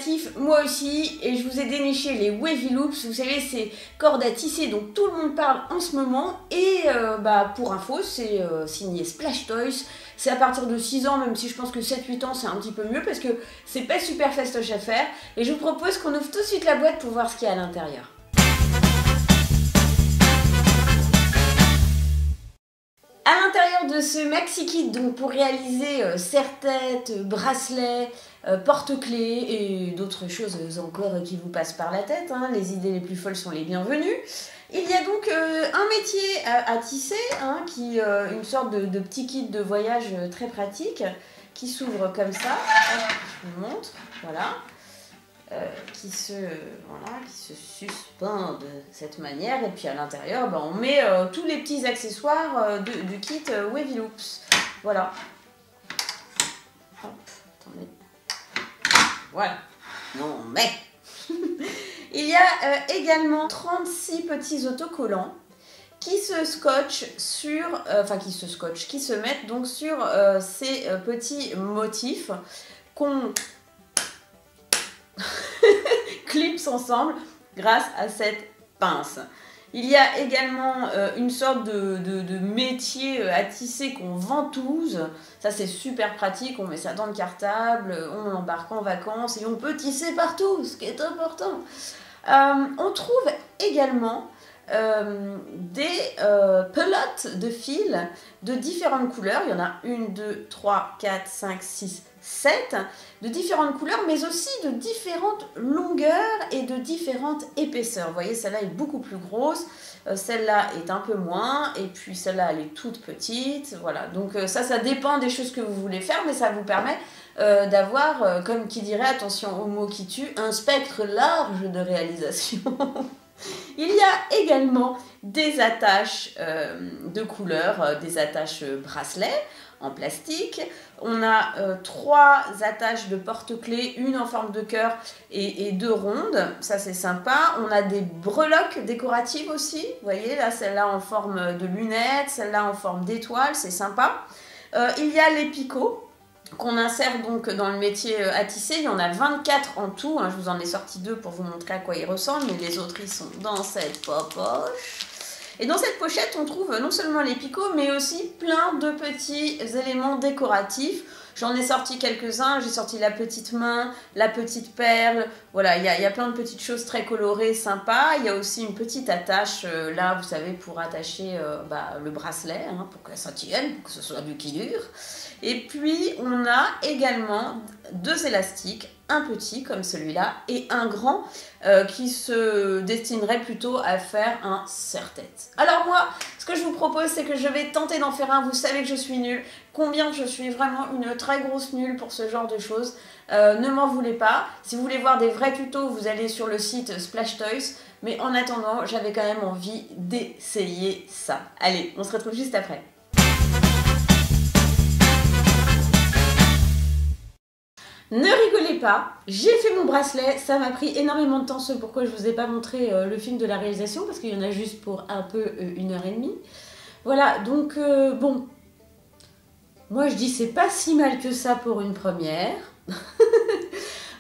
créatif, moi aussi, et je vous ai déniché les Wavy Loops, vous savez, ces cordes à tisser dont tout le monde parle en ce moment, et pour info, c'est signé Splash Toys, c'est à partir de 6 ans, même si je pense que 7-8 ans c'est un petit peu mieux, parce que c'est pas super fastoche à faire, et je vous propose qu'on ouvre tout de suite la boîte pour voir ce qu'il y a à l'intérieur. À l'intérieur de ce maxi kit, donc pour réaliser serre-tête, bracelets, porte-clés et d'autres choses encore qui vous passent par la tête, hein, les idées les plus folles sont les bienvenues. Il y a donc un métier à tisser, hein, une sorte de petit kit de voyage très pratique qui s'ouvre comme ça. Hop, je vous montre, voilà. Qui se suspend de cette manière, et puis à l'intérieur on met tous les petits accessoires du kit Wavy Loops. Voilà. Hop, attendez. Voilà. Non mais il y a également 36 petits autocollants qui se scotchent sur, qui se mettent donc sur ces petits motifs qu'on clips ensemble grâce à cette pince. Il y a également une sorte de métier à tisser qu'on ventouse. Ça c'est super pratique, on met ça dans le cartable, on l'embarque en vacances et on peut tisser partout, ce qui est important. On trouve également des pelotes de fil de différentes couleurs. Il y en a 1, 2, 3, 4, 5, 6, 7 de différentes couleurs, mais aussi de différentes longueurs et de différentes épaisseurs. Vous voyez, celle-là est beaucoup plus grosse, celle-là est un peu moins, et puis celle-là elle est toute petite. Voilà, donc ça dépend des choses que vous voulez faire, mais ça vous permet d'avoir, comme qui dirait, attention au mot qui tue, un spectre large de réalisation. Il y a également des attaches de couleurs, des attaches bracelets en plastique. On a 3 attaches de porte-clés, une en forme de cœur et 2 rondes. Ça c'est sympa. On a des breloques décoratives aussi. Vous voyez là, celle-là en forme de lunettes, celle-là en forme d'étoile, c'est sympa. Il y a les picots qu'on insère donc dans le métier à tisser. Il y en a 24 en tout, hein. Je vous en ai sorti 2 pour vous montrer à quoi ils ressemblent, mais les autres ils sont dans cette poche. Et dans cette pochette on trouve non seulement les picots, mais aussi plein de petits éléments décoratifs. J'en ai sorti quelques-uns, j'ai sorti la petite main, la petite perle, voilà, il y a plein de petites choses très colorées, sympas. Il y a aussi une petite attache, là, vous savez, pour attacher le bracelet, hein, pour que ça tienne, pour que ce soit du qui dure. Et puis, on a également 2 élastiques, un petit comme celui-là et un grand qui se destinerait plutôt à faire un serre-tête. Alors moi, ce que je vous propose, c'est que je vais tenter d'en faire un. Vous savez que je suis nulle. Combien je suis vraiment une très grosse nulle pour ce genre de choses. Ne m'en voulez pas. Si vous voulez voir des vrais tutos, vous allez sur le site Splash Toys. Mais en attendant, j'avais quand même envie d'essayer ça. Allez, on se retrouve juste après. Ne rigolez pas, j'ai fait mon bracelet, ça m'a pris énormément de temps, ce pourquoi je ne vous ai pas montré le film de la réalisation, parce qu'il y en a juste pour un peu 1h30. Voilà, donc bon, moi je dis c'est pas si mal que ça pour une première.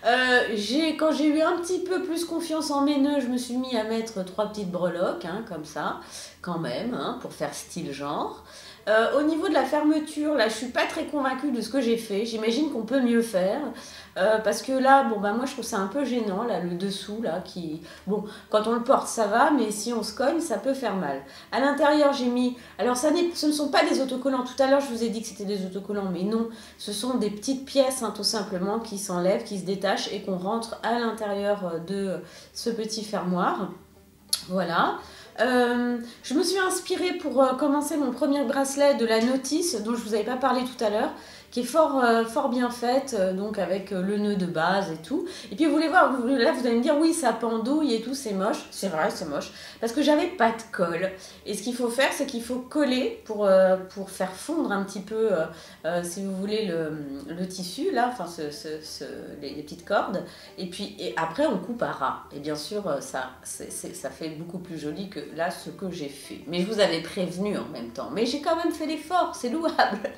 Quand j'ai eu un petit peu plus confiance en mes nœuds, je me suis mis à mettre 3 petites breloques, hein, comme ça, quand même, hein, pour faire style genre. Au niveau de la fermeture, là, je suis pas très convaincue de ce que j'ai fait. J'imagine qu'on peut mieux faire. Parce que là, bon, moi, je trouve ça un peu gênant, là, le dessous, là, qui... Bon, quand on le porte, ça va, mais si on se cogne, ça peut faire mal. À l'intérieur, j'ai mis... Alors, ce ne sont pas des autocollants. Tout à l'heure, je vous ai dit que c'était des autocollants, mais non. Ce sont des petites pièces, hein, tout simplement, qui s'enlèvent, qui se détachent et qu'on rentre à l'intérieur de ce petit fermoir. Voilà. Je me suis inspirée pour commencer mon premier bracelet de la Notice, dont je ne vous avais pas parlé tout à l'heure, qui est fort bien faite, donc avec le nœud de base et tout. Et puis vous voulez voir, là vous allez me dire oui ça pendouille et tout, c'est moche. C'est vrai, c'est moche, parce que j'avais pas de colle. Et ce qu'il faut faire, c'est qu'il faut coller pour faire fondre un petit peu, si vous voulez, le tissu, là, enfin les petites cordes. Et après on coupe à ras. Et bien sûr, ça fait beaucoup plus joli que là ce que j'ai fait. Mais je vous avais prévenu en même temps. Mais j'ai quand même fait l'effort, c'est louable.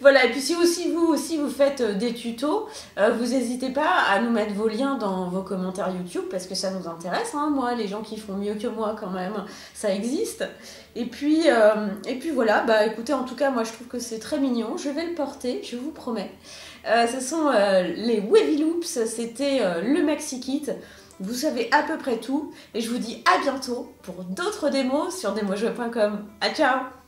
Voilà, et puis si aussi vous faites des tutos, vous n'hésitez pas à nous mettre vos liens dans vos commentaires YouTube parce que ça nous intéresse, hein, moi, les gens qui font mieux que moi quand même, ça existe. Et puis voilà, bah écoutez, en tout cas, moi je trouve que c'est très mignon, je vais le porter, je vous promets. Ce sont les Wavy Loops, c'était le Maxi Kit. Vous savez à peu près tout et je vous dis à bientôt pour d'autres démos sur demosjouets.com. À ciao!